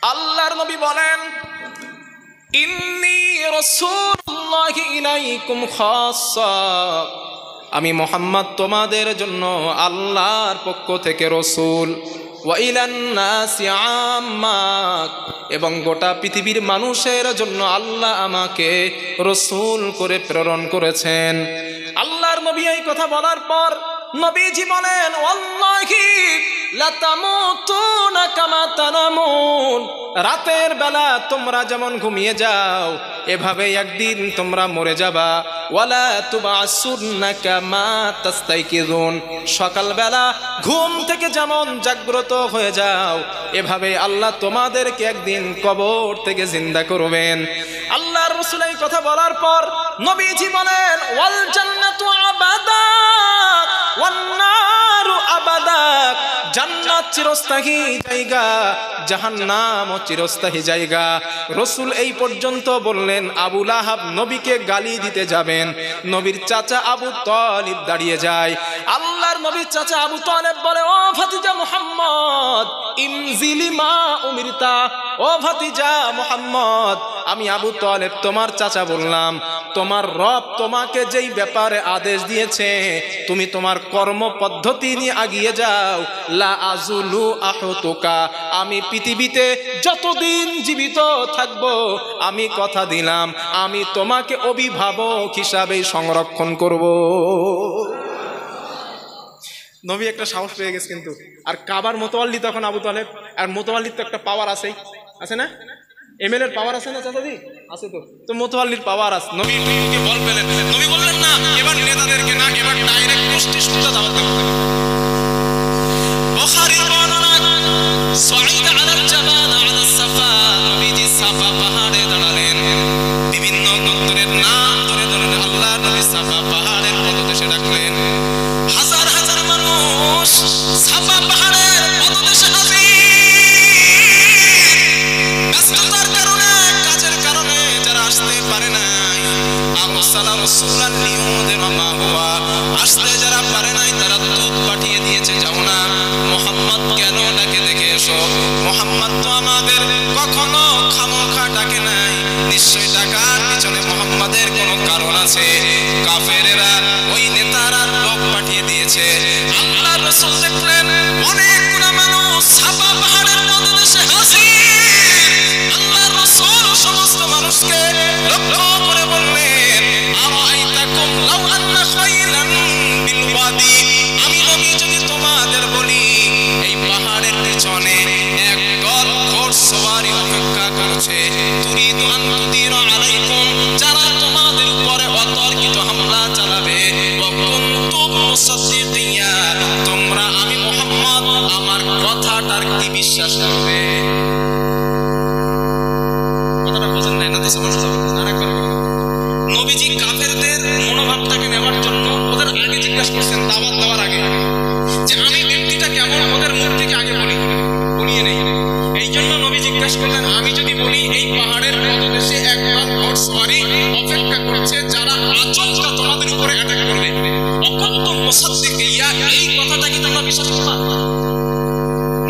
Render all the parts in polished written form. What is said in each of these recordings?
আল্লাহর নবী বলেন, ইন্নী রাসূলুল্লাহি ইলাইকুম খাসসা, আমি মুহাম্মদ তোমাদের জন্য আল্লাহর পক্ষ থেকে রাসূল, ওয়া ইলান নাসি আম্মা, এবং গোটা পৃথিবীর মানুষের জন্য আল্লাহ আমাকে রাসূল করে প্রেরণ করেছেন। আল্লাহর নবী এই কথা বলার পর নবীজি বলেন, ওয়াল্লাহি লাতামুতুনা কামা তানামুন, রাতের বেলা তোমরা যেমন ঘুমিয়ে যাও এভাবে একদিন তোমরা মরে যাবা। ওয়ালা তুবাসুনা কামা তাস্তাইকিজুন, সকালবেলা ঘুম থেকে যেমন জাগ্রত হয়ে যাও এভাবে আল্লাহ তোমাদেরকে একদিন কবর থেকে জিন্দা করবেন। আল্লাহর রাসূল এই কথা বলার পর নবীজি বলেন, ওয়াল জান্নাতু আবাদা ওয়ান নারু আবাদা, জান্নাত চিরস্থায়ী জায়গা, জাহান্নাম ও চিরস্থায়ী জায়গা। রাসূল এই পর্যন্ত বললেন, আবু লাহাব নবীকে গালি দিতে যাবেন, নবীর চাচা আবু তালিব দাঁড়িয়ে যায়। আল্লাহর নবীর চাচা আবু তালিব বলে, ও ভাতিজা মুহাম্মদ ইনজিলি মা উমিরতা, ও ভাতিজা মুহাম্মদ, আমি আবু তালিব তোমার চাচা বললাম, তোমার রব তোমাকে যেই ব্যাপারে আদেশ দিয়েছে তুমি তোমার কর্ম পদ্ধতি নিয়ে এগিয়ে যাও। লা আজুলু আহতুকা, আমি পৃথিবীতে যতদিন জীবিত থাকব আমি কথা দিলাম আমি তোমাকে অভিভাবক হিসাবে সংরক্ষণ করব। নবী একটা সাহস পেয়ে গেছে কিন্তু। আর কাবার মোতাওয়াল্লি তখন আবু তালেব, আর মোতাওয়াল্লির তো একটা পাওয়ার আছেই, আছে না? এমএলএর পাওয়ার আছে না চাচাদি? আছে তো। তো মোতাওয়াল্লির পাওয়ার আছে। নবীকে বল পেলেন, নবী বললেন না এবার নেতাদেরকে না, এবার ডাইরেক্ট গোষ্ঠী সুদ্ধা দাওয়াত দেব। বুখারীর বর্ণনা, সাঈদ আলাল জাবাল আলা সাফা, নবীজি সাফা পাহাড়ে দাঁড়ালেন, বিভিন্ন গোত্রের নাম ধরে ধরে আল্লাহর নবী সাফা পাহাড়ের পদদেশে ডাকলেন। হাজার হাজার মানুষ সাফা পাহাড়ের পদদেশে হাজির। ব্যস্ততার কারণে, কাজের কারণে যারা আসতে পারে নাই, আরসালা রাসূলান লিউযিরা মা হুয়া, আসতে যারা পারে নাই তারা দূত পাঠিয়ে দিয়েছে, যাও না মুহাম্মদ কেন ডাকে দেখে এসো। মুহাম্মদ তো আমাদের কখনো খামোখা ডাকে নাই, নিশ্চয়ই ডাকার পিছনে মুহাম্মাদের কোনো কারণ আছে। কাফেরেরা ওই নেতারা লোক পাঠিয়ে দিয়েছে। আল্লাহর রাসূল দেখলেন অনেকগুলো মানুষ সাফা পাহাড়ের পদদেশে হাজির। আল্লাহর রাসূল সমস্ত মানুষকে লক্ষ্য করে বললেন, আরাইতাকুম লাউ আন্না খাইলান বিল ওয়াদি, আমি নবী যদি তোমাদের বলি এই পাহাড়ের পিছনে একদল ঘোড়সওয়ারি অপেক্ষা করছে, তুরিদু আন তুদিরা আলাইকুম, যারা তোমাদের উপরে অতর্কিত হামলা চালাবে, ওয়া কুনতুম মুসাদ্দিকিয়া, তোমরা আমি মুহাম্মদ আমার কথাটার কি বিশ্বাস করবে? কথাটা বুঝেন নাই না? আরেকবার নবীজি কাফেরদের মনোভাবটাকে নেওয়ার জন্য ওদের আগে জিজ্ঞাসা করছেন, দাওয়াত দেওয়ার আগে, যে আমি ব্যক্তিটা কেমন ওদের মুখ থেকে আগে বলিয়ে নেই। এই জন্য নবী জিজ্ঞাসা করলেন, আমি যদি বলি এই পাহাড়ের পদদেশে একদল ঘোড়সওয়ারি অপেক্ষা করছে যারা আচমকা তোমাদের উপরে অ্যাটাক করবে, অকুনতুম মুসাদ্দিকিয়া, এই কথাটা কি তোমরা বিশ্বাস করবা?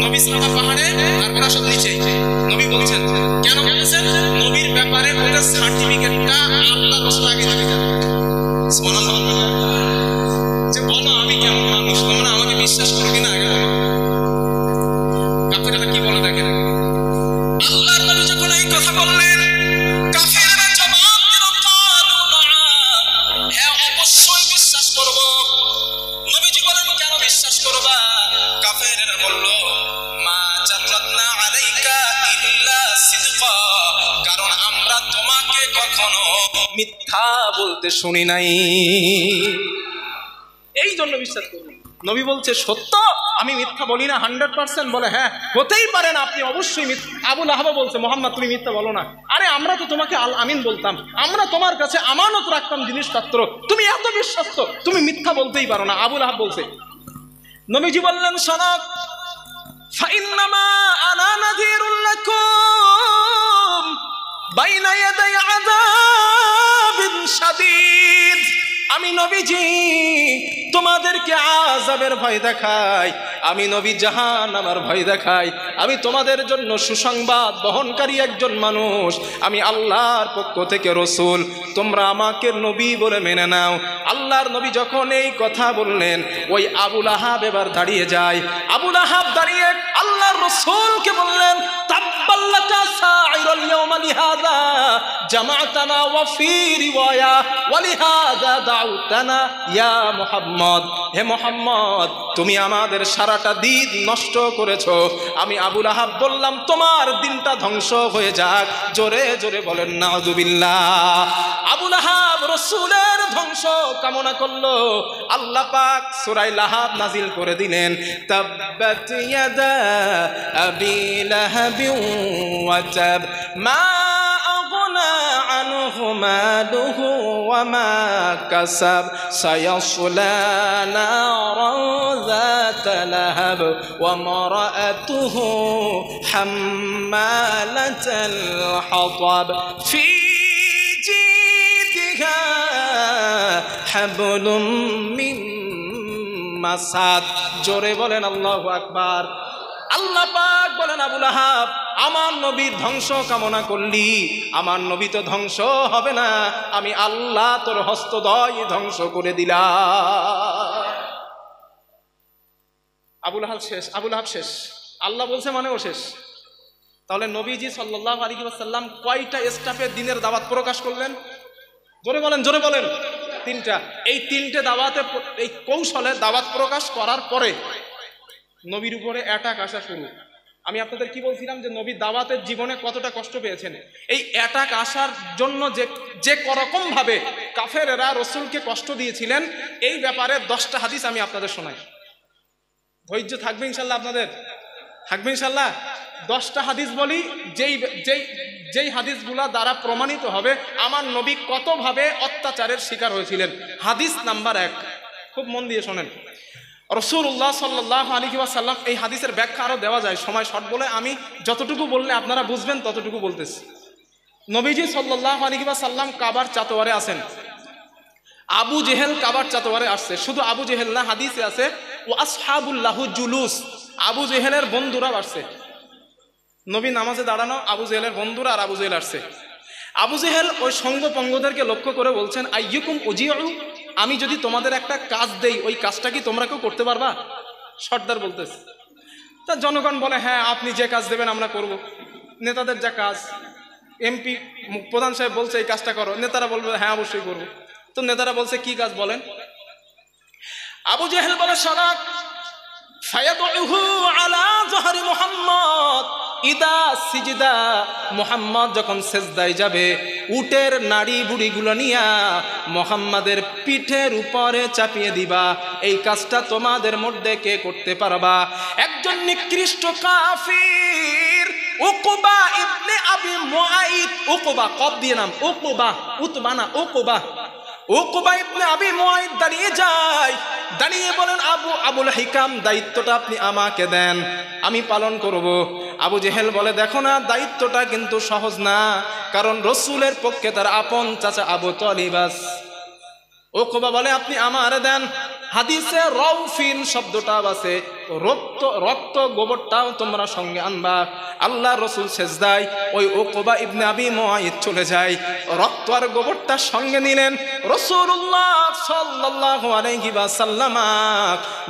নবী সাফা পাহাড়ে আর ওরা সব নিচে। নবী বলছেন, কেন বলেছেন? নবীর ব্যাপারে ওদের সার্টিফিকেটটা আল্লাহ রাসূল আগে দিয়ে দেন। সুবহানাল্লাহ। যে বলো আমি কেমন মানুষ, তোমরা আমাকে বিশ্বাস করো কিনা আগে বলো। কাফেররা কি বলে দেখেন। আল্লাহর নবী যখন এই কথা বললেন, কাফেররা জবাব দিল, কালু নাআম, হ্যাঁ অবশ্যই বিশ্বাস করব। নবীজি বলেন, কেন বিশ্বাস করবা? কাফেররা বলল, মা জাররাতনা আলাইকা ইল্লা সিদকা, কারণ আমরা তোমাকে কখনো মিথ্যা বলতে শুনি নাই, এই জন্য বিশ্বাস করব। নবী বলছে সত্য, আমি মিথ্যা বলি না 100%। বলে হ্যাঁ হতেই পারে না, আপনি অবশ্যই মিথ্যা। আবু লাহাব বলছে, মুহাম্মদ তুমি মিথ্যা বলো না। আরে আমরা তো তোমাকে আল আমিন বলতাম, আমরা তোমার কাছে আমানত রাখতাম জিনিসপত্র, তুমি এত বিশ্বস্ত, তুমি মিথ্যা বলতেই পারো না। আবু লাহাব বলছে। নবীজি বললেন, শোনো, ফাইন্নামা আনা নাযীরুল লাকুম বাইনা ইয়াদাই আযাবিন শাদীদ, আমি নবীজি তোমাদেরকে আযাবের ভয় দেখাই, আমি নবী জাহান্নামের ভয় দেখাই, আমি তোমাদের জন্য সুসংবাদ বহনকারী একজন মানুষ, আমি আল্লাহর পক্ষ থেকে রাসূল, তোমরা আমাকে নবী বলে মেনে নাও। আল্লাহর নবী যখন এই কথা বললেন, ওই আবু লাহাব এবার দাঁড়িয়ে যায়। আবু লাহাব দাঁড়িয়ে আল্লাহর রাসূলকে বললেন, তাব্বাল্লাকা সাইরুল ইয়াওমা লিহাযা জামা'তানা ওয়া ফি রিওয়ায়া ওয়া লিহাযা দাউতানা ইয়া মুহাম্মদ। হে মুহাম্মদ, তুমি আমাদের সারাটা দিন নষ্ট করেছো। আমি আবু লাহাব বললাম, তোমার দিনটা ধ্বংস হয়ে যাক। জোরে জোরে বলেন নাউযুবিল্লাহ। আবু লাহাব রাসূলের ধ্বংস কামনা করলো। আল্লাহ পাক সূরা লাহাব নাজিল করে দিলেন, তাব্বাত ইয়াদা আবি লাহাবি ওয়া তাব মা আগনা আনহু মালুহু ওয়া মা কাসাব সায়াসলা নারান যাতা লাহাব ওয়া মারাআতুহু হাম্মালাতাল হাতাব ফি জিদিহা হাবলুম মিন মাসাদ। জোরে বলেন আল্লাহু আকবার। আল্লাহ পাক বলেন, আবু লাহাব, আমার নবীর ধ্বংস কামনা করলি, আমার নবী তো ধ্বংস হবে না, আমি আল্লাহ তোর হস্তদ্বয় ধ্বংস করে দিলাম। আবু লাহাব শেষ, আবু লাহাব শেষ, আল্লাহ বলছে মানে ও শেষ। তাহলে নবীজি সাল্লাল্লাহু আলাইহি ওয়াসাল্লাম কয়টা স্টাফে দিনের দাওয়াত প্রকাশ করলেন? জোরে বলেন, জোরে বলেন। তিনটা। এই তিনটে দাওয়াতে, এই কৌশলে দাওয়াত প্রকাশ করার পরে নবীর উপরে অ্যাটাক আসা শুরু। আমি আপনাদের কি বলছিলাম যে নবী দাওয়াতের জীবনে কতটা কষ্ট পেয়েছেন। এই অ্যাটাক আসার জন্য যে করকম ভাবে কাফেরেরা রাসূলকে কষ্ট দিয়েছিলেন, এই ব্যাপারে 10টা হাদিস আমি আপনাদের শোনাই। ধৈর্য থাকবে ইনশাল্লাহ, আপনাদের থাকবে ইনশাল্লাহ। 10টা হাদিস বলি, যেই হাদিসগুলা দ্বারা প্রমাণিত হবে আমার নবী কতভাবে অত্যাচারের শিকার হয়েছিলেন। হাদিস নাম্বার 1, খুব মন দিয়ে শোনেন। রাসূলুল্লাহ সাল্লাল্লাহু আলাইহি ওয়াসাল্লাম, এই হাদিসের ব্যাখ্যা আরো দেওয়া যায়, সময় শর্ট বলে আমি যতটুকু বললে আপনারা বুঝবেন ততটুকু বলতেছি। নবীজি সাল্লাল্লাহু আলাইহি ওয়াসাল্লাম কাবার চাতোয়ারে আছেন। আবু জেহেল কাবার চাতোয়ারে আসছে। শুধু আবু জেহেল না, হাদিসে আছে ও আসহাবুল লাহু জুলুস, আবু জেহেলের বন্ধুরা আসছে। নবী নামাজে দাঁড়ানো, আবু জেহেলের বন্ধুরা আর আবু জেহেল আসছে। আবু জেহেল ওই সঙ্গপঙ্গদেরকে লক্ষ্য করে বলছেন, আইয়ুকুম উজিউ, আমি যদি তোমাদের একটা কাজ দেই, ওই কাজটা কি তোমরা কেউ করতে পারবা? সর্দার বলতেছে। তা জনগণ বলে, হ্যাঁ আপনি যে কাজ দেবেন আমরা করব। নেতাদের যা কাজ, এমপি প্রধান সাহেব বলছে এই কাজটা করো, নেতারা বলবে হ্যাঁ অবশ্যই করব। তো নেতারা বলছে কি কাজ বলেন? আবু জেহেল বলে, সরাক ফায়াদুহু আলা জহরি মুহাম্মদ ইদা সিজদা, মুহাম্মদ যখন সেজদায় যাবে উটের নাড়ি বুড়িগুলো নিয়া মুহাম্মাদের পিঠের উপরে চাপিয়ে দিবা। এই কাজটা তোমাদের মধ্যে কে করতে পারবা? একজন নিকৃষ্ট কাফির উকবা ইবনে আবি মুআইদ, উকবা কব দিয়ে নাম, উকবা উতবানা, উকবা ইবনে আবি মুআইদ দাঁড়িয়ে যায়, দাঁড়িয়ে বলেন, আবুল হিকাম, দায়িত্বটা আপনি আমাকে দেন, আমি পালন করব। আবু জেহেল বলে, দেখো না দায়িত্বটা কিন্তু সহজ না, কারণ রাসূলের পক্ষে তার আপন চাচা আবু তালিব আছে। উকবা বলে, আপনি আমারে দেন। হাদিসে রাউফিন শব্দটা আছে, রক্ত গোবরটাও তোমরা সঙ্গে আনবা। আল্লাহ রসুল সেজদায়, ওই উকবা ইবনে আবি মুআইদ চলে যায়, রক্ত আর গোবরটা সঙ্গে নিলেন। রাসূলুল্লাহ সাল্লাল্লাহু আলাইহি ওয়াসাল্লাম,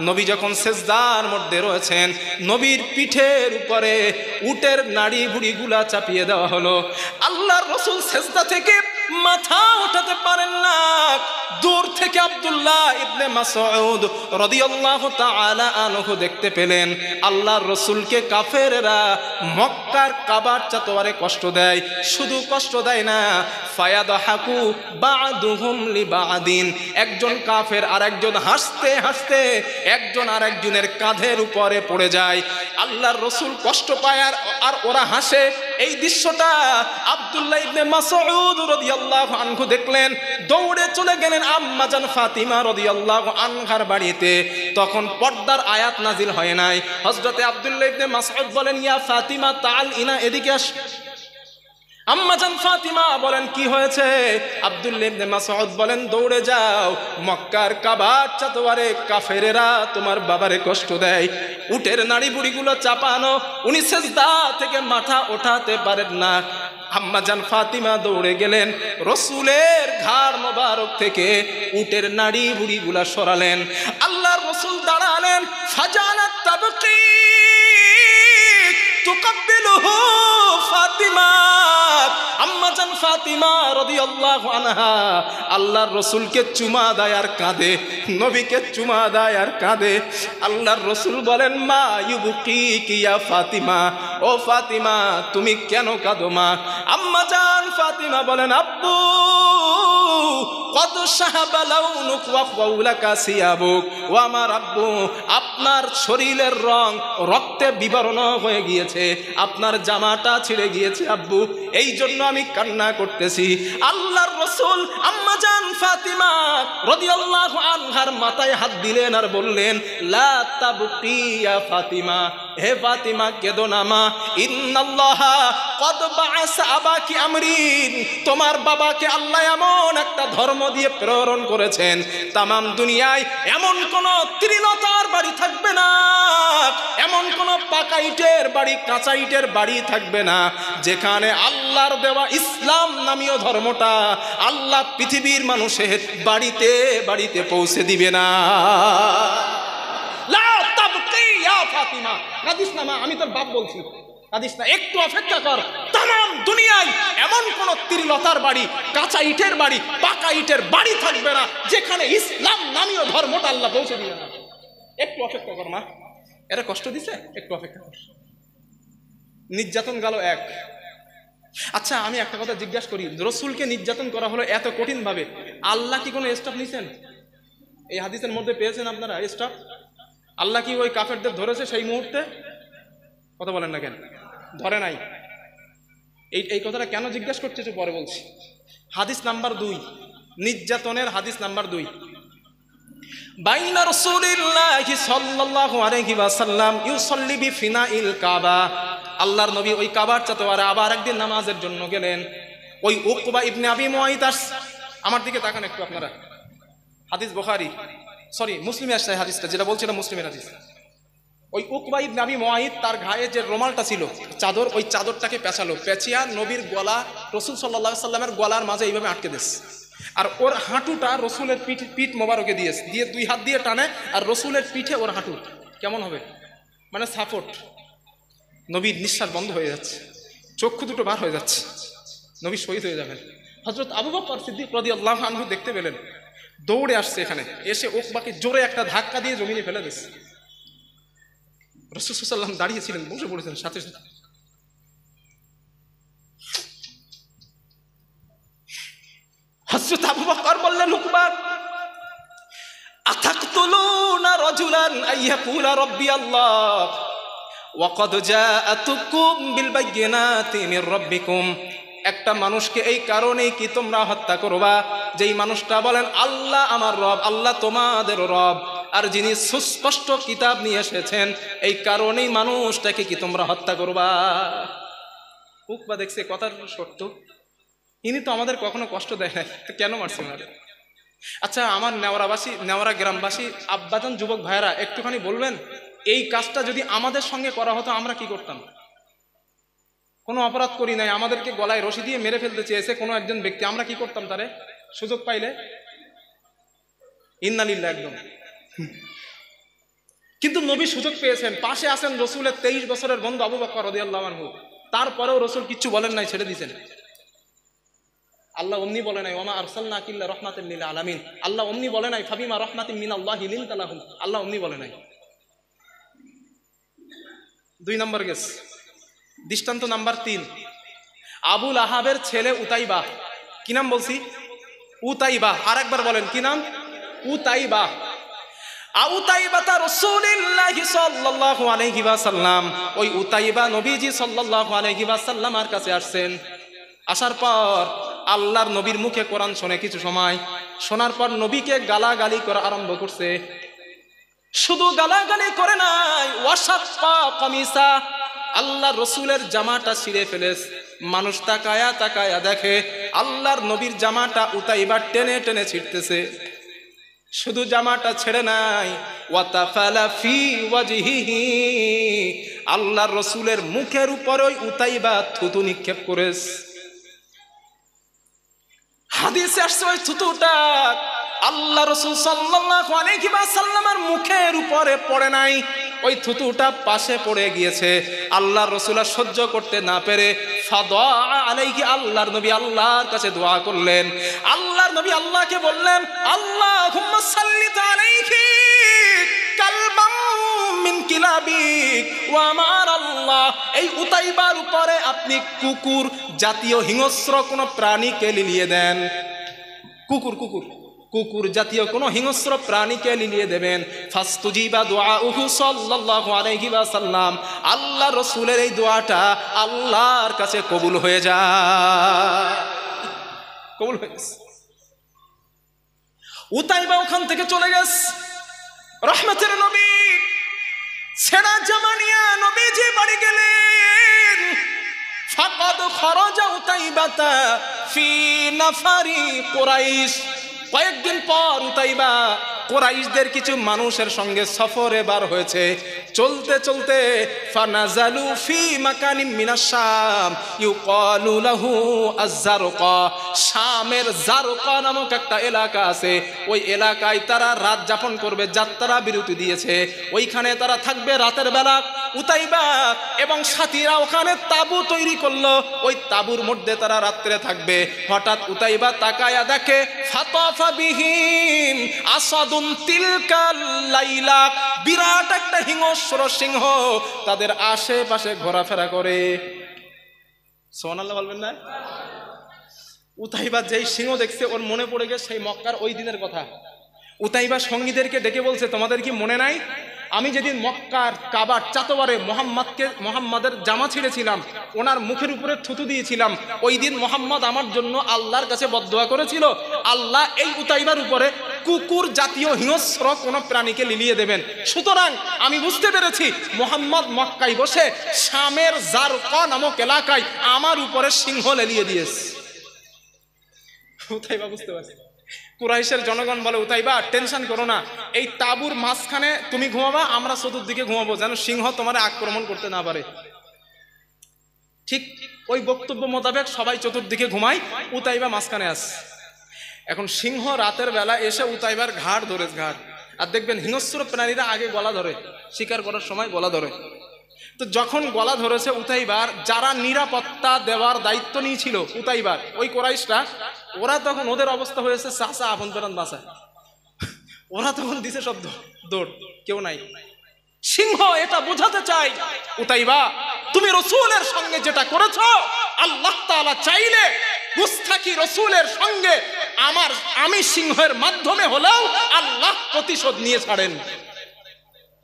নবী যখন সেজদার মধ্যে রয়েছেন, নবীর পিঠের উপরে উটের নাড়ি ভুড়িগুলা চাপিয়ে দেওয়া হলো। আল্লাহর রসুল সেজদা থেকে মাথা উঠাতে পারেন না। দূর থেকে আব্দুল্লাহ ইবনে মাসউদ রাদিয়াল্লাহু তাআলা আনহু দেখতে পেলেন আল্লাহর রাসূলকে কাফেররা মক্কার কাবার চাতোয়ারে কষ্ট দেয়। শুধু কষ্ট দেয় না, ফায়াদহাকু বা'দুহুম লিবা'দিন, একজন কাফের আর একজন হাসতে হাসতে একজন আর একজনের কাঁধের উপরে পড়ে যায়। আল্লাহর রাসূল কষ্ট পায় আর ওরা হাসে। এই দৃশ্যটা আব্দুল্লাহ ইবনে মাসউদ রাদিয়াল্লাহু আনহু দেখলেন, দৌড়ে চলে গেলেন আম্মা জান ফাতিমা রাদিয়াল্লাহু আনহার বাড়িতে। তখন পর্দার আয়াত নাজিল হয় নাই। হযরতে আব্দুল্লাহ ইবনে মাসউদ বলেন, ইয়া ফাতিমা তাআল ইনা, এদিকে আস। আম্মাজান ফাতিমা বলেন কি হয়েছে? আব্দুল্লাহ ইবনে মাসউদ বলেন দৌড়ে যাও, মক্কার কাবার চাতোয়ারে কাফেরেরা তোমার বাবারে কষ্ট দেয়, উটের নাড়ি বুড়িগুলো চাপানো, উনি সিজদা থেকে মাথা ওঠাতে পারেন না। আম্মাজান ফাতিমা দৌড়ে গেলেন, রসুলের ঘাড় মোবারক থেকে উটের নাড়ি বুড়িগুলা সরালেন, আল্লাহর রসুল দাঁড়ালেন, ফাজালাত তাবকি তুকাব্বিলুহু ফাতিমা। আম্মাজান ফাতিমা রাদিয়াল্লাহু আনহা আল্লাহর রসুলকে চুমা দেয় আর কাঁদে, নবীকে চুমা দেয় আর কাঁদে। আল্লাহর রসুল বলেন, মা ইউবকিকি ইয়া ফাতিমা, ও ফাতিমা তুমি কেন কাঁদো মা? আম্মাজান ফাতিমা বলেন, আব্বু কদ শাহাবা লাউনুক ওয়া ফাউলাকা সিয়াবুক, ও আমার আব্বু আপনার শরীরের রং রক্তে বিবর্ণ হয়ে গিয়েছে, আপনার জামাটা ছিঁড়ে গিয়েছে আব্বু, এই জন্য আমি কান্না করতেছি। আল্লাহর রাসূল আম্মাজান ফাতিমা রাদিয়াল্লাহু আনহার মাথায় হাত দিলেন আর বললেন, লা তাবকি ইয়া ফাতিমা, হে ফাতিমা কেঁদো না মা, ইন্নাল্লাহা কদ বাআসা আবাকি আমরিন, তোমার বাবাকে আল্লাহ এমন একটা ধর্ম দিয়ে প্রেরণ করেছেন, তামাম দুনিয়ায় এমন কোন ত্রিলতার বাড়ি থাকবে না, এমন কোন পাকা ইটের বাড়ি কাঁচা ইটের বাড়ি থাকবে না যেখানে আল্লাহর দেওয়া ইসলাম নামীয় ধর্মটা আল্লাহ পৃথিবীর মানুষের বাড়িতে বাড়িতে পৌঁছে দিবে না। লা তাবকি ইয়া ফাতিমা, কাঁদিস না মা, আমি তোর বাপ বলছি, কাঁদিস না, একটু অপেক্ষা কর, তামাম দুনিয়ায় এমন কোন ত্রিলতার বাড়ি কাঁচা ইটের বাড়ি পাকা ইটের বাড়ি থাকবে না যেখানে ইসলাম নামীয় ধর্মটা আল্লাহ পৌঁছে দিবে না। একটু অপেক্ষা কর মা, এরা কষ্ট দিছে, একটু অপেক্ষা কর। নির্যাতন গেল এক। আচ্ছা আমি একটা কথা জিজ্ঞাসা করি, রসুলকে নির্যাতন করা হলো এত কঠিন ভাবে, আল্লাহ কি কোনো স্টাফ নিছেন? এই হাদিসের মধ্যে পেয়েছেন আপনারা স্টাফ? আল্লাহ কি ওই কাফেরদের ধরেছে সেই মুহূর্তে? কথা বলেন না কেন? ধরে নাই। এই কথাটা কেন জিজ্ঞাসা করছে পরে বলছি। হাদিস নাম্বার 2, নির্যাতনের হাদিস নাম্বার 2। বাইনা রাসূলিল্লাহি সাল্লাল্লাহু আলাইহি ওয়াসাল্লাম ইউসাল্লি বিফিনাইল কাবা, আল্লাহর নবী ওই কাবার চাতোয়ারে আবার একদিন নামাজের জন্য গেলেন। ওই উকবা ইবনে আবি মুআইত, আমার দিকে তাকান একটু আপনারা, হাদিস বুখারী মুসলিমে আসছে হাদিসটা, যেটা বলছিল মুসলিমের হাদিস। ওই উকবা ইবনে আবি মুআইত তার গায়ে যে রুমালটা ছিল চাদর, ওই চাদরটাকে পেঁচালো, পেঁচিয়া নবীর গলা রাসূল সাল্লাল্লাহু আলাইহি সাল্লামের গলার মাঝে এইভাবে আটকে দিস, আর ওর হাঁটুটা রসুলের পিঠ মোবারকে দিয়ে 2 হাত দিয়ে টানে, আর রসুলের পিঠে ওর হাঁটু কেমন হবে মানে সাপোর্ট। নবীর নিঃশ্বাস বন্ধ হয়ে যাচ্ছে, চক্ষু দুটো বার হয়ে যাচ্ছে, নবী শহীদ হয়ে যাবেন। হযরত আবু বকর সিদ্দিক রাদিয়াল্লাহু আনহু দেখতে পেলেন, দৌড়ে আসছে এখানে, এসে উকবাকে জোরে একটা ধাক্কা দিয়ে জমিনে ফেলে দিয়েছে। রাসূল সাল্লাল্লাহু আলাইহি ওয়াসাল্লাম দাঁড়িয়েছিলেন, বসে পড়েছেন সাথে সাথে। হযরত আবু বকর বললেন, উকবা আতাকতুলুনা রাজুলান আইয়াকুলা রাব্বি আল্লাহ ওয়া ক্বাদ জাআতুকুম বিল বায়িনাতি মির রাব্বিকুম, একটা মানুষকে এই কারণেই কি তোমরা হত্যা করবা যেই মানুষটা বলেন আল্লাহ আমার রব, আল্লাহ তোমাদের রব, আর যিনি সুস্পষ্ট কিতাব নিয়ে এসেছেন, এই কারণেই মানুষটাকে কি তোমরা হত্যা করবা? উকবা দেখছে কথার সত্য, ইনি তো আমাদের কখনো কষ্ট দেয় না, কেন মারছে আমাদের? আচ্ছা আমার নেওয়ারা গ্রামবাসী আব্বাজান যুবক ভাইয়েরা একটুখানি বলবেন, এই কাজটা যদি আমাদের সঙ্গে করা হতো আমরা কি করতাম? কোনো অপরাধ করি নাই, আমাদেরকে গলায় রশি দিয়ে মেরে ফেলতে চেয়েছে কোনো একজন ব্যক্তি, আমরা কি করতাম তারে সুযোগ পাইলে? ইন্না লিল্লাহ একদম। কিন্তু নবী সুযোগ পেয়েছেন, পাশে আছেন রসুলের 23 বছরের বন্ধু আবু বকর রাদিয়াল্লাহু আনহু, তারপরেও রসুল কিচ্ছু বলেন নাই, ছেড়ে দিয়েছেন। আল্লাহ অমনি বলে নাই ওমা আরসালনাকা ইল্লা রাহমাতাল লিল আলামিন, আল্লাহ অমনি বলে নাই ফাবিমা রাহমাতিন মিনাল্লাহি লিনতা লাহুম, আল্লাহ অমনি বলে নাই। 2 নম্বর গেস। দৃষ্টান্ত নাম্বার 3, আবুল আহাবের ছেলে উতাইবা, কি নাম বলছি? উতাইবা, আরেকবার বলেন কি নাম? উতাইবা। উতাইবাতা রাসূলুল্লাহি সাল্লাল্লাহু আলাইহি ওয়াসাল্লাম, ওই উতাইবা নবীজি সাল্লাল্লাহু আলাইহি ওয়াসাল্লামের কাছে আসছেন। আসার পর আল্লাহর নবীর মুখে কোরআন শুনে কিছু সময় শোনার পর নবীকে গালাগালি করা আরম্ভ করছে। শুধু গালাগালি করে নাই, ওয়াশাক্কা কামিসা, আল্লাহ রসুলের জামাটা ছিঁড়ে ফেলেছে। মানুষ তাকায়া তাকায়া দেখে আল্লাহর নবীর জামাটা উতাইবা টেনে টেনে ছিঁড়তেছে। শুধু জামাটা ছেড়ে নাই, ওয়াতাফালা ফি ওয়াজহিহি, আল্লাহর রসুলের মুখের উপর ওই উতাইবা থুতু নিক্ষেপ করেছে। হাদিসে আসছে ওই থুতুটা আল্লাহ রাসূল সাল্লাল্লাহু আলাইহি ওয়াসাল্লামের মুখের উপরে পড়ে নাই, ওই থুতুটা পাশে পড়ে গিয়েছে। আল্লাহর রাসূল সহ্য করতে না পেরে ফাদা আলাইহি, আল্লাহর নবী আল্লাহর কাছে দোয়া করলেন। আল্লাহর নবী আল্লাহকে বললেন, আল্লাহুম্মা সাল্লিত আলাইহি কালবাম মিন কিলাবিক ওয়া আমার আল্লাহ, এই উতাইবার উপরে আপনি কুকুর জাতীয় হিংস্র কোন প্রাণীকে লিলিয়ে দেন। কুকুর জাতীয় কোন হিংস্র প্রাণীকে লিলিয়ে দেবেন। ফাস্তুজিবা দুআউহু সাল্লাল্লাহু আলাইহি ওয়াসাল্লাম, আল্লাহ রাসূলের এই দোয়াটা আল্লাহর কাছে কবুল হয়ে যায়, কবুল হয়ে গেছে। উতাইবা ওখান থেকে চলে গেছে। রহমতের নবী ছেঁড়া জামা নিয়ে নবীজি বাড়ি গেলেন। ফাকাদ খরাজা উতাইবাতা ফি নাফারি কুরাইশ, কয়েকদিন পর উতাইবা কুরাইশদের কিছু মানুষের সঙ্গে সফরে বার হয়েছে। চলতে চলতে ফানাজালু ফি মাকানিম মিনাশ শাম ইউকালু লাহু আয-জারকা, শামের জারকা নামক একটা এলাকা আছে, ওই এলাকায় তারা রাত যাপন করবে, যাত্রা বিরতি দিয়েছে। ওইখানে তারা থাকবে রাতের বেলা। উতাইবা এবং সাথীরা ওখানে তাবু তৈরি করলো, ওই তাবুর মধ্যে তারা রাত্রে থাকবে। হঠাৎ উতাইবা তাকায়া দেখে ফাতাফা বিহিম আসাদুন তিলকাল লাইলা, বিরাট একটা হিংস্র সিংহ তাদের আশেপাশে ঘোরাফেরা করে। সুবহানাল্লাহ বলবেন না? উতাইবা যেই সিংহ দেখছে ওর মনে পড়ে গেছে সেই মক্কার ওই দিনের কথা। উতাইবা সঙ্গীদেরকে ডেকে বলছে, তোমাদের কি মনে নাই আমি যেদিন মক্কার কাবার চাতবারে মোহাম্মদের জামা ছিঁড়েছিলাম, ওনার মুখের উপরে থুতু দিয়েছিলাম, ওই দিন মোহাম্মদ আমার জন্য আল্লাহর কাছে বদদোয়া করেছিল, আল্লাহ এই উতাইবার উপরে কুকুর জাতীয় হিংস্র কোন প্রাণীকে লিলিয়ে দেবেন। সুতরাং আমি বুঝতে পেরেছি মোহাম্মদ মক্কায় বসে শামের জারকা নামক এলাকায় আমার উপরে সিংহ লেলিয়ে দিয়েছে। উতাইবা বুঝতে পারছে। কুরাইশের জনগণ বলে, উতাইবা টেনশন করো না, এই তাবুর মাঝখানে তুমি ঘুমাবা, আমরা চতুর্দিকে ঘুমাবো, যেন সিংহ তোমার আক্রমণ করতে না পারে। ঠিক ওই বক্তব্য মোতাবেক সবাই চতুর্দিকে ঘুমায়, উতাইবা মাঝখানে আসে। এখন সিংহ রাতের বেলা এসে উতাইবার ঘাড় ধরে, ঘাড়। আর দেখবেন হিংস্র প্রাণীরা আগে গলা ধরে, শিকার করার সময় গলা ধরে। তো যখন গলা ধরেছে উতাইবার, যারা নিরাপত্তা দেওয়ার দায়িত্ব নিয়েছিল উতাইবার, ওই কুরাইশরা, ওরা তখন ওদের অবস্থা হয়েছে চাচা আপন প্রাণ বাঁচা। ওরা তখন দিছে সব দৌড়, কেউ নাই। সিংহ এটা বোঝাতে চাই, উতাইবা তুমি রসুলের সঙ্গে যেটা করেছো, আল্লাহ তাআলা চাইলে মুস্তাকি রসুলের সঙ্গে আমি সিংহের মাধ্যমে হলেও আল্লাহ প্রতিশোধ নিয়ে ছাড়েন।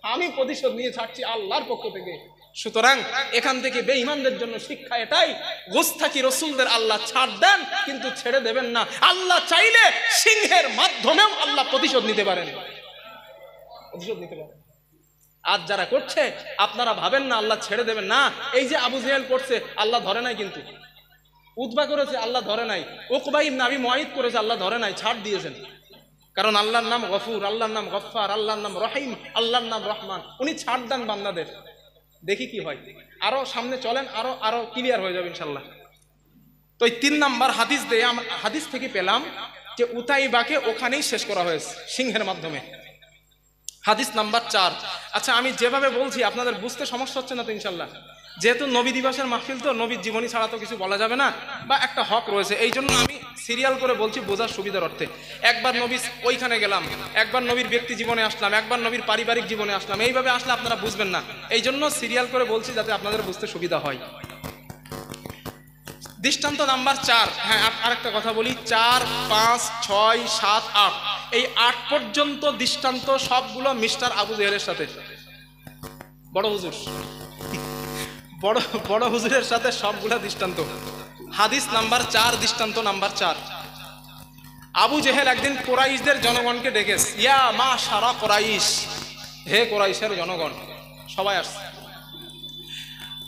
আমি প্রতিশোধ নিয়ে ছাড়ছি আল্লাহর পক্ষ থেকে। সুতরাং এখান থেকে বেঈমানদের জন্য শিক্ষা এটাই, মুস্তাকি রসুলদের আল্লাহ ছাড় দেন কিন্তু ছেড়ে দেবেন না। আল্লাহ চাইলে সিংহের মাধ্যমেও আল্লাহ প্রতিশোধ নিতে পারেন, প্রতিশোধ নিতে পারেন। আর যারা করছে আপনারা ভাবেন না আল্লাহ ছেড়ে দেবেন না। এই যে আবু জেহেল করছে, আল্লাহ ধরে নাই, কিন্তু উতবা করেছে, আল্লাহ ধরে নাই, উকবা ইবনে আবি মুআইত করেছে, আল্লাহ ধরে নাই, ছাড় দিয়েছেন। কারণ আল্লাহর নাম গফুর, আল্লাহর নাম গফফার, আল্লাহর নাম রহিম, আল্লাহর নাম রহমান, উনি ছাড় দেন বান্দাদের। দেখি কি হয়, আরো সামনে চলেন, আরো ক্লিয়ার হয়ে যাবে ইনশাল্লাহ। তো এই 3 নাম্বার হাদিস দিয়ে হাদিস থেকে পেলাম যে উতাইবাকে ওখানেই শেষ করা হয়েছে সিংহের মাধ্যমে। হাদিস নাম্বার 4। আচ্ছা, আমি যেভাবে বলছি আপনাদের বুঝতে সমস্যা হচ্ছে না তো ইনশাল্লাহ? যেহেতু নবী দিবসের মাহফিল, তো নবীর জীবনী ছাড়া তো কিছু বলা যাবে না, বা একটা হক রয়েছে, এই জন্য আমি সিরিয়াল করে বলছি বোঝার সুবিধার অর্থে। একবার নবীর ওইখানে গেলাম, একবার নবীর ব্যক্তি জীবনে আসলাম, একবার নবীর পারিবারিক জীবনে আসলাম, এইভাবে আসলে আপনারা বুঝবেন না, এই জন্য সিরিয়াল করে বলছি যাতে আপনাদের বুঝতে সুবিধা হয়। দৃষ্টান্ত নাম্বার 4। হ্যাঁ, আরেকটা কথা বলি, 4, 5, 6, 7, 8, এই 8 পর্যন্ত দৃষ্টান্ত সবগুলো মিস্টার আবু জেহেলের সাথে, বড় হুজুর, বড় হুজুরের সাথে সবগুলা দৃষ্টান্ত। হাদিস নাম্বার 4, দৃষ্টান্ত নাম্বার 4। আবু জেহেল একদিন কুরাইশদের জনগণকে ডেকেছে, ইয়া মা সারা কুরাইশ, হে কুরাইশের জনগণ, সবাই আসছে।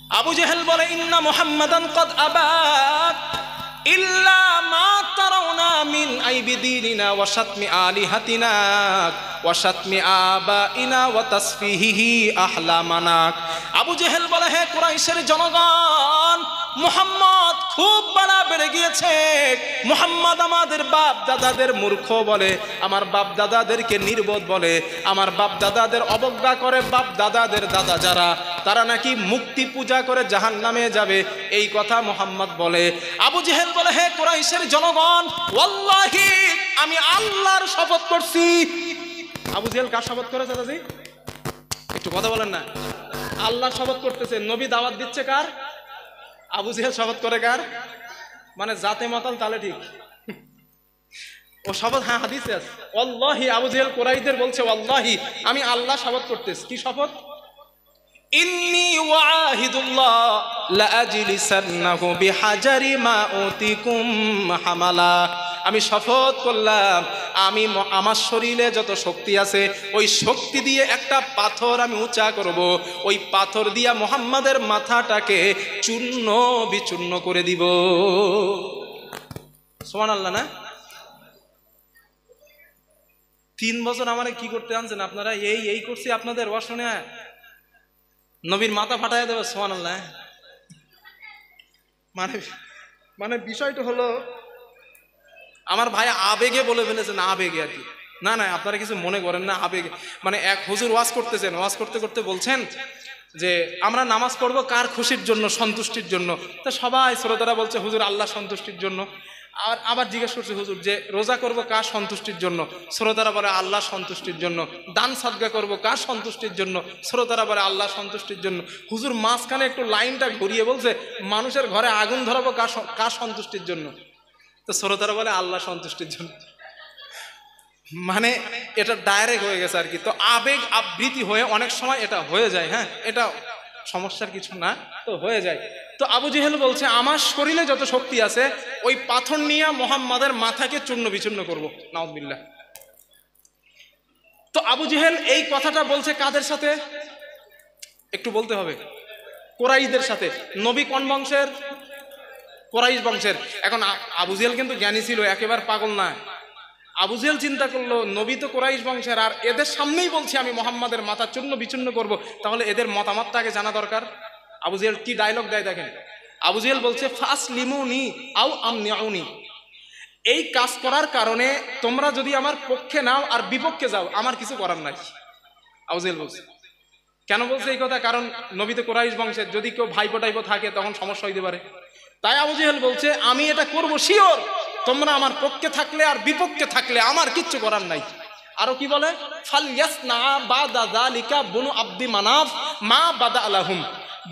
আবু জেহেল বলে ইন্না মুহাম্মাদান কদ আবাক ইল্লা মা তারাউনা মিন আইবি দীনিনা ওয়া শাতমি আলিহাতিনা ওয়া শাতমি আবাইনা ওয়া তাসফিহিহি আহলামানাক। আবু জেহেল বলে, হে কুরাইশের জনগণ, মুহাম্মদ খুব বাড়া বেড়ে গিয়েছে। মুহাম্মদ আমাদের বাপ দাদাদের মূর্খ বলে, আমার বাপ দাদাদেরকে নির্বোধ বলে, আমার বাপ দাদাদের অবজ্ঞা করে। বাপ দাদাদের দাদা যারা, তারা নাকি মুক্তি পূজা করে জাহান্নামে যাবে, এই কথা মুহাম্মদ বলে। আবু জেহেল বলে, হে কুরাইশের জনগণ, ওয়াল্লাহি আমি আল্লাহর শপথ করছি। আবু জেহেল কার শপথ করেছে দাদি? একটু কথা বলেন না। আল্লাহর শপথ করতেছে। নবী দাওয়াত দিচ্ছে কার? আবু জেহেল শপথ করে কার? মানে জাতে মাতাল তালে ঠিক ও শপথ। হ্যাঁ, হাদিসে আছে ওয়াল্লাহি। আবু জেহেল কুরাইশদের বলছে, ওয়াল্লাহি আমি আল্লাহ শপথ করতেছি। কি শপথ? ইন্নী ওয়াহিদুল্লাহ লা আজলিসান্নাহু বিহাজারি মা উতিকুম হামালা। আমি শপথ করলাম, আমি আমার শরীরে যত শক্তি আছে ওই শক্তি দিয়ে একটা পাথর আমি উঁচা করব, ওই পাথর দিয়া মুহাম্মাদের মাথাটাকে চূর্ণ বিচূর্ণ করে দিব। সুবহানাল্লাহ না? 3 বছর আমারে কি করতে আনছেন আপনারা? এই করছি আপনাদের ওয়াশনে নবীর মাথা ফাটায় দেবে। সুবহানাল্লাহ। মানে বিষয়টা হলো, আমার ভাই আবেগে বলে ফেলেছেন, আবেগে আর কি। না আপনারা কিছু মনে করেন না, আবেগে। মানে এক হুজুর ওয়াজ করতেছেন, ওয়াজ করতে করতে বলছেন যে আমরা নামাজ পড়বো কার খুশির জন্য? সন্তুষ্টির জন্য। তা সবাই শ্রোতারা বলছে হুজুর আল্লাহ সন্তুষ্টির জন্য। আর আবার জিজ্ঞেস করছে হুজুর যে রোজা করব কার সন্তুষ্টির জন্য? শ্রোতারা বলে আল্লাহ সন্তুষ্টির জন্য। দান সাদকা করব কার সন্তুষ্টির জন্য? শ্রোতারা বলে আল্লাহ সন্তুষ্টির জন্য। হুজুর মাঝখানে একটু লাইনটা ঘুরিয়ে বলছে মানুষের ঘরে আগুন ধরাবো কার সন্তুষ্টির জন্য? তো শ্রোতারা বলে আল্লাহ সন্তুষ্টির জন্য। মানে এটা ডাইরেক্ট হয়ে গেছে আর কি। তো আবেগ আবৃত্তি হয়ে অনেক সময় এটা হয়ে যায়। হ্যাঁ, এটা সমস্যার কিছু না, তো হয়ে যায়। তো আবু জেহেল বলছে আমার শরীরে যত শক্তি আছে ওই পাথর নিয়ে মুহাম্মাদের মাথাকে চূর্ণ বিচূর্ণ করবো। নাউযুবিল্লাহ। তো আবু জেহেল এই কথাটা বলছে কাদের সাথে? একটু বলতে হবে। কুরাইশদের সাথে। নবী কোন বংশের? কুরাইশ বংশের। এখন আবু জেহেল কিন্তু জ্ঞানী ছিল, একেবারে পাগল না। আবু জেহেল চিন্তা করলো নবী তো কুরাইশ বংশের, আর এদের সামনেই বলছি আমি মুহাম্মাদের মাথা চূর্ণ বিচূর্ণ করব, তাহলে এদের মতামতটা আগে জানা দরকার। আবু জেহেল কি ডায়লগ দেয় দেখেন। আবু জেহেল বলছে ফাসলিমুনি আও আমনিউনি, এই কাজ করার কারণে তোমরা যদি আমার পক্ষে নাও আর বিপক্ষে যাও আমার কিছু করার নাই। আবু জেহেল বলছে। কেন বলছে এই কথা? কারণ নবী তো কুরাইশ বংশের, যদি কেউ ভাইপো টাইপো থাকে তখন সমস্যা হইতে পারে। তাই আবু জেহেল বলছে আমি এটা করব শিওর, তোমরা আমার পক্ষে থাকলে আর বিপক্ষে থাকলে আমার কিচ্ছু করার নাই। আরো কি বলে? ফালইয়াসনা বাদা যালিকা বনু আব্দি মানাফ মা বাদা আলাহুম।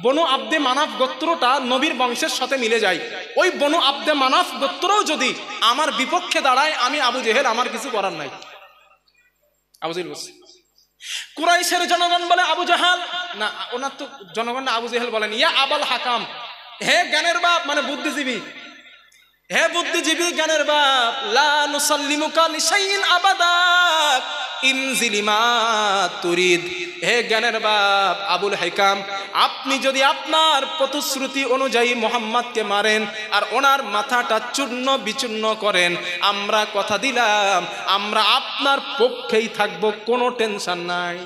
বনু আব্দে মানাফ গোত্রটা নবীর বংশের সাথে মিলে যায়। ওই বনু আব্দে মানাফ গোত্রও যদি আমার বিপক্ষে দাঁড়ায় আমি আবু জেহেল আমার কিছু করার নাই। আবু জেহেল বলছে। কুরাইশের জনগণ বলে আবু জাহাল না, ওনার তো জনগণ আবু জেহেল বলেন ইয়া আবাল হাকাম, হে জ্ঞানের বাপ, মানে বুদ্ধিজীবী, হে বুদ্ধিজীবী জ্ঞানের বাপ, লা নুসাল্লিমুকা লিশাইইন আবাদা ইনজিলি মা তুরিদ। হে জ্ঞানের বাপ আবুল হাকাম, আপনি যদি আপনার প্রতিশ্রুতি অনুযায়ী মুহাম্মদকে মারেন আর ওনার মাথাটা চূর্ণ বিচূর্ণ করেন, আমরা কথা দিলাম আমরা আপনার পক্ষেই থাকবো, কোনো টেনশন নাই।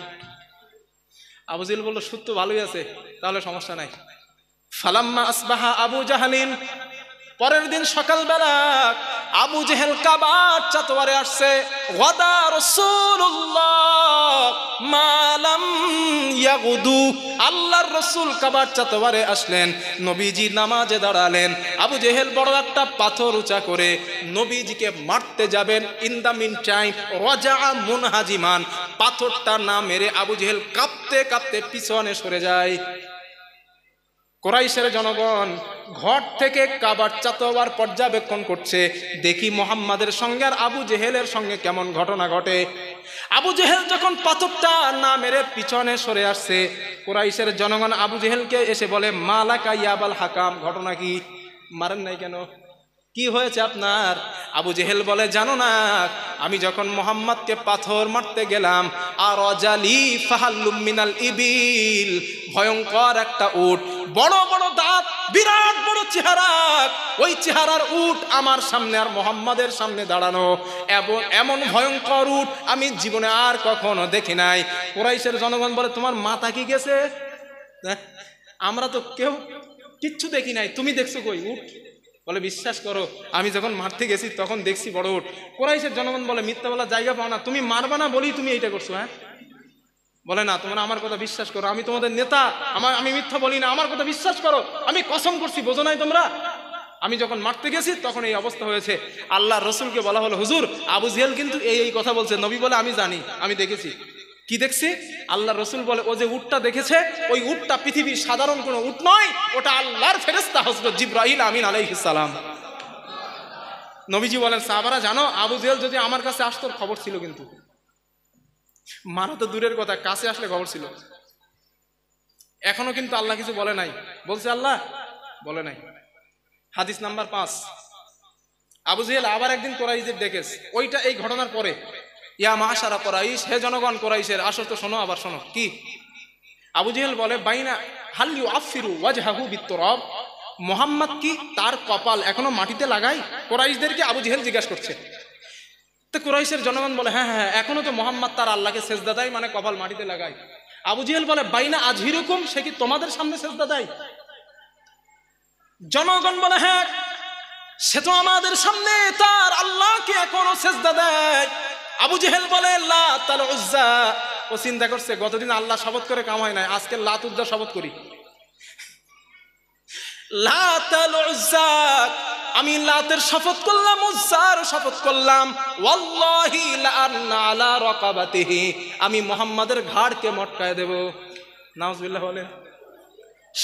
আবু জেহেল বলল সত্য ভালোই আছে, তাহলে সমস্যা নাই। ফালাম্মা আসবাহা আবু জাহালিন, পরের দিন সকালবেলা আবু জেহেল কাবার চাতওয়ারে আসছে। ওয়াদা রাসূলুল্লাহ মালাম ইয়াগুদু, আল্লাহর রাসূল কাবার চাতওয়ারে আসলেন, নবীজি নামাজে দাঁড়ালেন। আবু জেহেল বড় একটা পাথর উঁচা করে নবীজিকে মারতে যাবেন। ইন দা মিন টাইম রাজা মুনহাজিমান, পাথরটা না মেরে আবু জেহেল কাঁপতে কাঁপতে পিছনে সরে যায়। কুরাইশের জনগণ ঘর থেকে কাবার চাতওয়ার পর্যবেক্ষণ করছে, দেখি মুহাম্মাদের সঙ্গে আর আবু জেহেলের সঙ্গে কেমন ঘটনা ঘটে। আবু জেহেল যখন পাথরটা না মেরে পিছনে সরে আসছে, কুরাইশের জনগণ আবু জেহেলকে এসে বলে মালাকা ইয়া আবাল হাকাম, ঘটনা কি? মারেন নাই কেন? কি হয়েছে আপনার? আবু জেহেল বলে জানো না, আমি যখন মুহাম্মদকে পাথর মারতে গেলাম আর অজালি ফাহাল্লুম মিনাল ইবিল, ভয়ঙ্কর একটা উট বড় বড় দাঁত, বিরাট বড় চেহারা। ওই চেহারার উট আমার সামনে আর মোহাম্মদের সামনে দাঁড়ানো, এমন ভয়ঙ্কর উট আমি জীবনে আর কখনো দেখি নাই। কুরাইশের জনগণ বলে, তোমার মাথা কি গেছে? আমরা তো কেউ কিচ্ছু দেখি নাই, তুমি দেখছো কই উট? বলে, বিশ্বাস করো, আমি যখন মারতে গেছি তখন দেখছি বড় উট। কুরাইশের জনগণ বলে, মিথ্যা বলার জায়গা পাও না, তুমি মারবা না বলেই তুমি এইটা করছো। হ্যাঁ, বলে না, তোমরা আমার কথা বিশ্বাস করো, আমি তোমাদের নেতা, আমি মিথ্যা বলি না, আমার কথা বিশ্বাস করো, আমি কসম করছি, বোঝো নাই তোমরা? আমি যখন মারতে গেছি তখন এই অবস্থা হয়েছে। আল্লাহ রসুলকে বলা হলো, হুজুর আবু জেহেল কিন্তু এই কথা বলছে। নবী বলে, আমি জানি, আমি দেখেছি। কি দেখছি? আল্লাহ রসুল বলে, ও যে উটটা দেখেছে, ওই উটটা পৃথিবীর সাধারণ কোনো উট নয়, ওটা আল্লাহর ফেরেশতা হযরত জিবরাইল আমিন আলাইহিস সালাম। নবীজি বলেন, সাহাবারা জানো, আবু জেহেল যদি আমার কাছে আসতো খবর ছিল, কিন্তু মারা তো দূরের কথা, কাছে আসলে খবর ছিল। এখনো কিন্তু আল্লাহ কিছু বলে নাই। বলছে আল্লাহ? বলে নাই। হাদিস নাম্বার 5। আবু জেহেল আবার একদিন কুরাইশদের ডেকেছে, ওইটা এই ঘটনার পরে। ইয়া মাশারা কুরাইশ, হে জনগণ কুরাইশের, আসো তো, শোনো, আবার শোনো। কি? আবু জেহেল বলে, বাইনা হাল ইউআফিরু ওয়াজহাহু বিত্তুরাব, মুহাম্মদ কি তার কপাল এখনো মাটিতে লাগায়? কুরাইশদেরকে আবু জেহেল জিজ্ঞাসা করছে। তো কুরাইশের জনগণ বলে, হ্যাঁ হ্যাঁ, এখনো তো মুহাম্মদ তার আল্লাহকে সেজদা দেয়, মানে কপাল মাটিতে লাগায়। আবু জেহেল বলে, বাইনা আজহিরুকুম, সে কি তোমাদের সামনে সেজদা দেয়? জনগণ বলে, হ্যাঁ, সে তো আমাদের সামনে তার আল্লাহকে এখনো সেজদা দেয়। আবু জেহেল বলে, লাত আল উজ্জা, ও চিন্তা করছে গতদিন আল্লাহ শপথ করে কাম হয় নাই, আজকে লাত উজ্জা শপথ করি। লাত আল উজ্জা, আমি লাতের শপথ করলাম, উজ্জার শপথ করলাম। ওয়াল্লাহি লাআন্না আলা রাকাবাতিহি, আমি মুহাম্মাদের ঘাড়কে মটকায় দেব। নাউজুবিল্লাহ বলেন।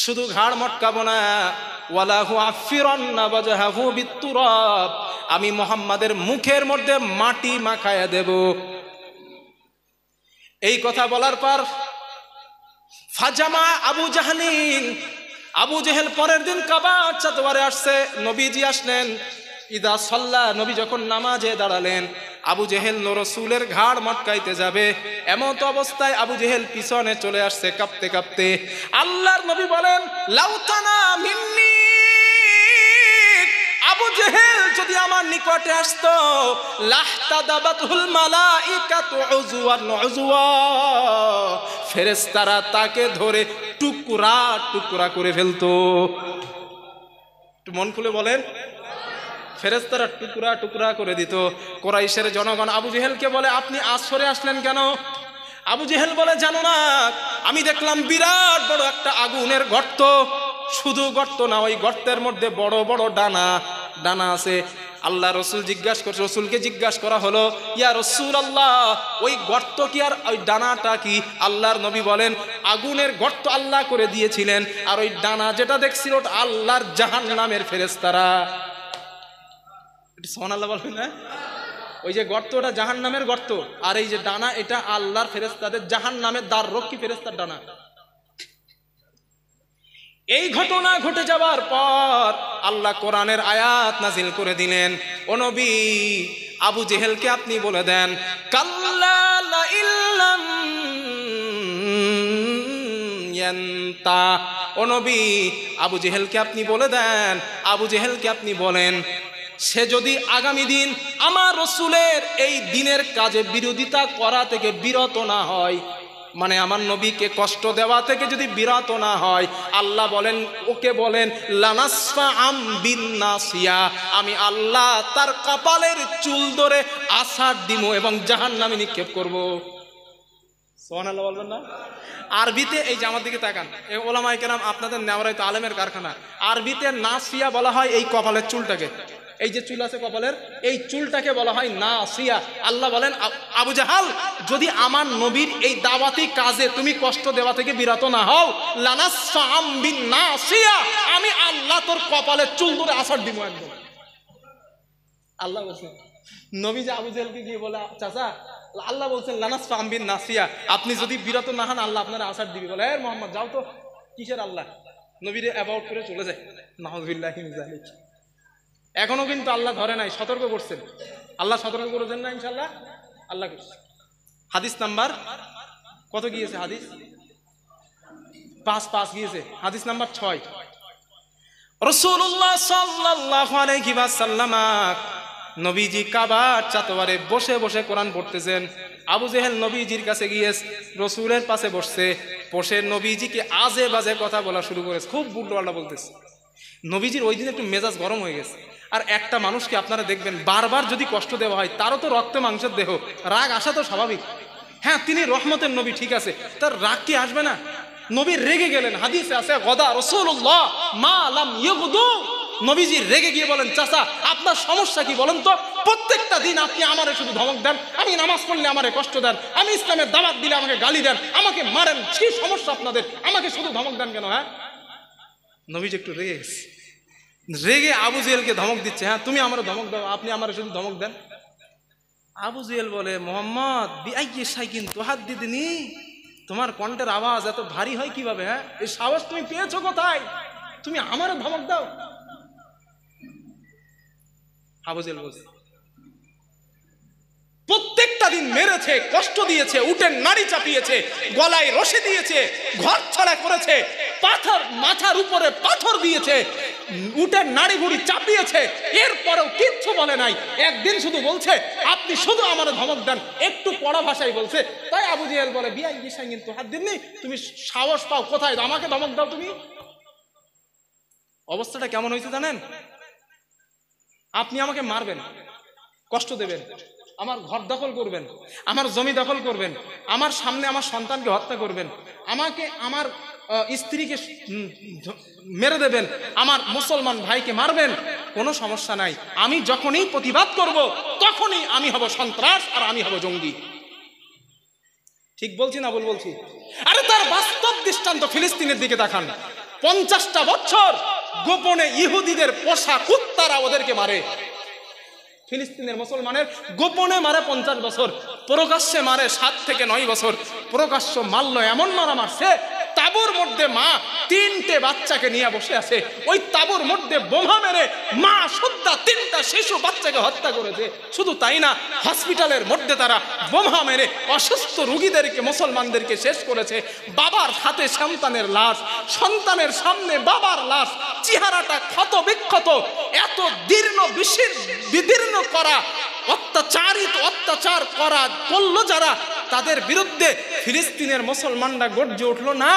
শুধু ঘাড় মটকাবো না, ওয়ালাহু আফিরান্না ওয়াজহাহু বিত্তুরাব, আমি মুহাম্মাদের মুখের মধ্যে মাটি মাখায়া দেব। এই কথা বলার পর ফাজামা আবু জাহলিন, আবু জেহেল পরের দিন কাবা চত্বরে আসছে, নবীজি আসলেন। ইদা সাল্লা, নবী যখন নামাজে দাঁড়ালেন, আবু জেহেল রাসূলের ঘাড় মটকাইতে যাবে, এমন অবস্থায় আবু জেহেল পিছনে চলে আসছে কাঁপতে কাঁপতে। আল্লাহর নবী বলেন, লাউতানা মিন্নি, আবু জেহেল যদি আমার নিকটে আসতো, লাহতাদাবাতুল মালাইকাতু উজওয়ান উজওয়া, ফেরেশতারা তাকে ধরে টুকরা টুকরা করে ফেলতো। একটু মন খুলে বলেন, ফেরেশতারা টুকরা টুকরা করে দিত। কুরাইশের জনগণ আবু জেহেলকে বলে, আপনি আসরে আসলেন কেন? আবু জেহেল বলে, জানো না, আমি দেখলাম বিরাট বড় একটা আগুনের গর্ত। শুধু গর্ত না, ওই গর্তের মধ্যে বড় বড় ডানা ডানা আছে। আল্লাহ রসুল রসুলকে জিজ্ঞাসা করা হলো, ইয়া রাসূলুল্লাহ, ওই গর্ত কি আর ওই ডানাটা কি? আল্লাহর নবী বলেন, আগুনের গর্ত আল্লাহ করে দিয়েছিলেন, আর ওই ডানা যেটা দেখছিল ওটা আল্লাহর জাহান্নামের ফেরেশতারা। সুবহানাল্লাহ বলবেন না? ওই যে গর্ত ওটা জাহান্নামের গর্ত, আর এই যে ডানা এটা আল্লাহর ফেরেশতাদের জাহান্নামের দ্বাররক্ষী ফেরেশতার ডানা। এই ঘটনা ঘটে যাবার পর আল্লাহ কোরআনের আয়াত নাজিল করে দিলেন, ও নবী, আবু জেহেলকে আপনি বলে দেন, কাল্লা লা ইল্লাম ইয়ান্তা, ও নবী, আবু জেহেলকে আপনি বলে দেন, আবু জেহেলকে আপনি বলেন, সে যদি আগামী দিন আমার রসুলের এই দিনের কাজে বিরোধিতা করা থেকে বিরত না হয়, মানে আমার নবীকে কষ্ট দেওয়া থেকে যদি বিরত না হয়, আল্লাহ বলেন, ওকে বলেন, লানাসফা আম বিন নাসিয়া, আমি আল্লাহ তার কপালের চুল ধরে আছাড় দিব এবং জাহান্নামে নিক্ষেপ করব। সুবহানাল্লাহ বলবেন না? আরবিতে, এই যে আমার দিকে তাকান, এই ওলামায়ে কেরাম আপনাদের নেওয়ারাই তো আলেমের কারখানা। আরবিতে নাসিয়া বলা হয় এই কপালের চুলটাকে, এই যে চুল আছে কপালের, এই চুলটাকে বলা হয় নাসিয়া। আল্লাহ বলেন, আবু জাহাল, যদি আমার নবীর এই দাওয়াতি কাজে তুমি কষ্ট দেওয়া থেকে বিরত না হও, লানাসফা আম বিন নাসিয়া, আমি আল্লাহ তোর কপালের চুল ধরে আছাড় দিব একদম। আল্লাহ বলছেন, নবী যে আবু জাহেলকে গিয়ে বলে, চাচা, আল্লাহ বলছেন লানাসফা আম বিন নাসিয়া, আপনি যদি বিরত না হন আল্লাহ আপনারা আছাড় দিবে। বলে, এ মুহাম্মদ, যাও তো, কিসের আল্লাহ? নবীরে অ্যাবাউট করে চলে যায়। নাউযুবিল্লাহি মিন যালিক। এখনো কিন্তু আল্লাহ ধরে নাই, সতর্ক করছেন। আল্লাহ সতর্ক করেছেন না? ইনশাআল্লাহ আল্লাহ করছে। হাদিস নাম্বার কত গিয়েছে? হাদিস পাঁচ গিয়েছে, হাদিস নাম্বার 6। রাসূলুল্লাহ সাল্লাল্লাহু আলাইহি ওয়াসাল্লাম নবীজি কাবার চাতওয়ারে বসে বসে কোরআন পড়তেছেন। আবু জেহেল নবীজির কাছে গিয়ে রসুলের পাশে বসে নবীজিকে আজে বাজে কথা বলা শুরু করেছে, খুব উল্টোপাল্টা বলতেছে। নবীজির ওই দিন একটু মেজাজ গরম হয়ে গেছে। আর একটা মানুষকে আপনারা দেখবেন বারবার যদি কষ্ট দেওয়া হয়, তারও তো রক্ত মাংসের দেহ, রাগ আসা তো স্বাভাবিক। হ্যাঁ, তিনি রহমতের নবী, ঠিক আছে, তার রাগ কি আসবে না? নবী রেগে গেলেন, হাদিসে আছে গদা রাসূলুল্লাহ মা লাম ইয়াগদু। নবীজি রেগে গিয়ে বলেন, চাচা আপনার সমস্যা কি বলেন তো? প্রত্যেকটা দিন আপনি আমারে শুধু ধমক দেন, আমি নামাজ পড়লে আমারে কষ্ট দেন, আমি ইসলামের দাওয়াত দিলে আমাকে গালি দেন, আমাকে মারেন, কি সমস্যা আপনাদের? আমাকে শুধু ধমক দেন কেন? হ্যাঁ, নবীজি একটু রেগে গেছে, রেগে আবু জেহেলকে ধমক দিচ্ছে। হ্যাঁ, তুমি আমার ধমক দাও, আপনি আমার শুধু ধমক দেন। আবু জেহেল বলে, মোহাম্মদ বিআইয়ি শাইইন তুহাদ্দিদনি, তোমার কণ্ঠের আওয়াজ এত ভারী হয় কিভাবে? হ্যাঁ, এই সাহস তুমি পেয়েছো কোথায়? তুমি আমার ধমক দাও? আবু জেহেল বলছে, প্রত্যেকটা দিন মেরেছে, কষ্ট দিয়েছে, উটের নাড়ি চাপিয়েছে, গলায় রশি দিয়েছে, ঘর ছাড়া করেছে, পাথর মাথার উপরে পাথর দিয়েছে, উটের নাড়ি গুড়ি চাপিয়েছে, এরপরেও কিচ্ছু বলে নাই। একদিন শুধু বলছে আপনি শুধু আমার ধমক দেন, একটু পড়া ভাষায় বলছে। তাই আবু জেহেল বলে, বিআইয়ি শাইইন তুহাদ্দিদনি, তুমি সাহস পাও কোথায় আমাকে ধমক দাও তুমি? অবস্থাটা কেমন হয়েছে জানেন? আপনি আমাকে মারবেন, কষ্ট দেবেন, আমার ঘর দখল করবেন, আমার জমি দখল করবেন, আমার সামনে আমার সন্তানকে হত্যা করবেন, আমাকে আমার স্ত্রীকে মেরে দেবেন, আমার মুসলমান ভাইকে মারবেন, কোনো সমস্যা নাই। আমি যখনই প্রতিবাদ করব তখনই আমি হব সন্ত্রাস আর আমি হব জঙ্গি। ঠিক বলছি না ভুল বলছি? আরে তার বাস্তব দৃষ্টান্ত ফিলিস্তিনের দিকে দেখান। 50টা বছর গোপনে ইহুদিদের পোষা কুত্তারা ওদেরকে মারে। ফিলিস্তিনের মুসলমানের গোপনে মারে 50 বছর, প্রকাশ্যে মারে 7 থেকে 9 বছর। প্রকাশ্য মারল, এমন মারা মারছে, তাবুর মধ্যে মা 3টে বাচ্চাকে নিয়ে বসে আছে, ওই তাবুর মধ্যে বোমা মেরে মা সুদ্ধা 3টা শিশু বাচ্চাকে হত্যা করেছে। শুধু তাই না, হসপিটালের মধ্যে তারা বোমা মেরে অসুস্থ রোগীদেরকে, মুসলমানদেরকে শেষ করেছে। বাবার হাতে সন্তানের লাশ, সন্তানের সামনে বাবার লাশ, চেহারাটা ক্ষত বিক্ষত, এত দীর্ণ বিদীর্ণ করা অত্যাচার করা করলো যারা, তাদের বিরুদ্ধে ফিলিস্তিনের মুসলমানরা গর্জে উঠলো না,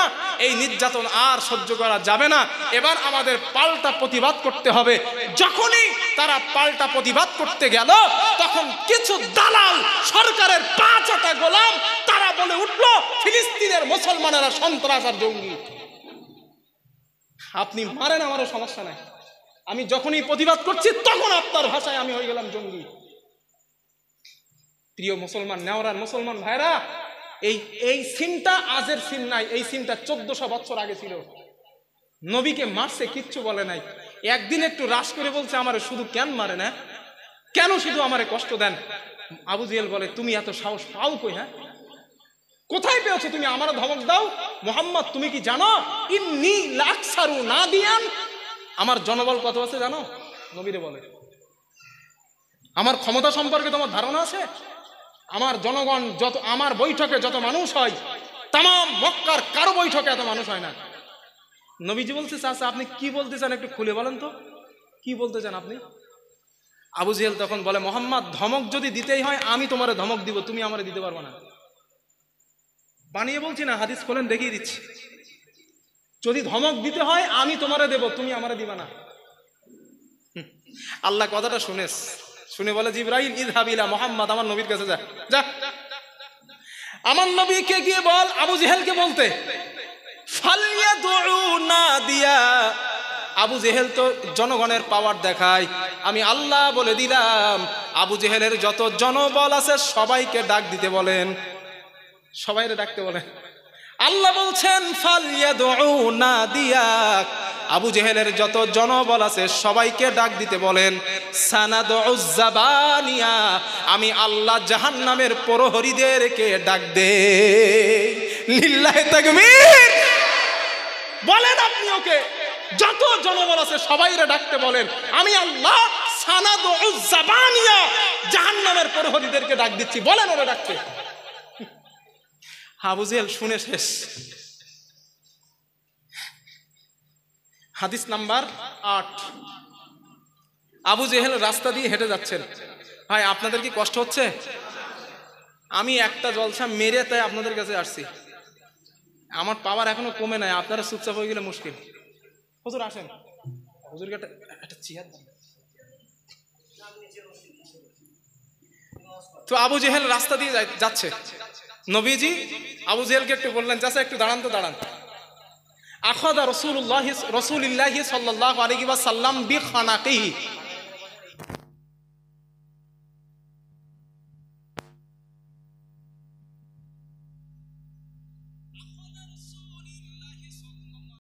এই নির্যাতন আর সহ্য করা যাবে না, এবার আমাদের পাল্টা প্রতিবাদ করতে হবে। যখনই তারা পাল্টা প্রতিবাদ করতে গেল, তখন কিছু দালাল, সরকারের 5টা গোলাম, তারা বলে উঠলো ফিলিস্তিনের মুসলমানেরা সন্ত্রাস আর জঙ্গি। আপনি মারেন, আমারও সমস্যা নাই, আমি যখনই প্রতিবাদ করছি তখন আপনার ভাষায় আমি হয়ে গেলাম জঙ্গি। প্রিয় মুসলমান, নেওয়ার মুসলমান ভাইরা, এই সিনটা আজের সিন নাই, এই সিনটা 1400 বছর আগে ছিল। নবীকে মারছে, কিচ্ছু বলে নাই। একদিন একটু রাশ করে বলছে, আমারে শুধু কেন মারে না, কেন শুধু আমারে কষ্ট দেন? আবু জেহেল বলে, তুমি এত সাহস পাও কই? হ্যাঁ, কোথায় পেয়েছো তুমি? আমারও ধমক দাও। মোহাম্মদ, তুমি কি জানো ইন্নী লাকসারু নাদিয়ান, আমার জনবল কত আছে জানো? নবীরে বলে, আমার ক্ষমতা সম্পর্কে তোমার ধারণা আছে? আমার জনগণ যত, আমার বৈঠকে যত মানুষ হয়, তাম মক্কার কারো বৈঠকে এত মানুষ হয় না। নবীজি বলছে, চাচা আপনি কি বলতে চান একটু খুলে বলেন তো, কি বলতে চান আপনি? আবু জেহেল তখন বলে, মোহাম্মদ, ধমক যদি দিতেই হয় আমি তোমারে ধমক দিব, তুমি আমারে দিতে পারবে না। বানিয়ে বলছি না, হাদিস খোলেন দেখিয়ে দিচ্ছি। যদি ধমক দিতে হয় আমি তোমারে দেব, তুমি আমারে দিবা না। আল্লাহ কথাটা শুনে বলে, জিবরাইল ইযহাব ইলা মুহাম্মদ, আমার নবীর কাছে যা, আমার নবীকে গিয়ে বল আবু জেহেলকে বলতে, ফালইয়াদউ নাদিয়া। আবু জেহেল তো জনগণের পাওয়ার দেখায়, আমি আল্লাহ বলে দিলাম আবু জেহেলের যত জনবল আছে সবাইকে ডাক দিতে বলেন, সবাইরে ডাকতে বলেন। আল্লাহ বলছেন, ফালইয়াদউ নাদিয়াক, আবু জেহেলের যত জনবল আছে সবাইকে ডাক দিতে বলেন। সানাদউজ জাবানিয়া, আমি আল্লাহ জাহান্নামের প্রহরীদেরকে ডাক দে। লিল্লাহি তাকবীর। বলেন আপনি ওকে, যত জনবল আছে সবাইরে ডাকতে বলেন, আমি আল্লাহ সানাদউজ জাবানিয়া, জাহান্নামের প্রহরীদেরকে ডাক দিচ্ছি, বলেন ওরা ডাকতে। আবু জেহেল শুনে শেষ। হাদিস নাম্বার 8। আবু জেহেল রাস্তা দিয়ে হেঁটে যাচ্ছেন। ভাই আপনাদের কি কষ্ট হচ্ছে? আমি একটা জলসা মেরে তাই আপনাদের কাছে আসছি। আমার পাওয়ার এখনো কমে নাই, আপনারা চুপচাপ হয়ে গেলে মুশকিল। হুজুর আসেন, হুজুরকে একটা চেয়ার দেন। তো আবু জেহেল রাস্তা দিয়ে যাচ্ছে। নবীজি আবু জেহেলকে একটু বললেন, চাচা একটু দাঁড়ান তো, দাঁড়ান। আখাযা রাসূলুল্লাহি সাল্লাল্লাহু আলাইহি ওয়াসাল্লাম বিখানাকিহি,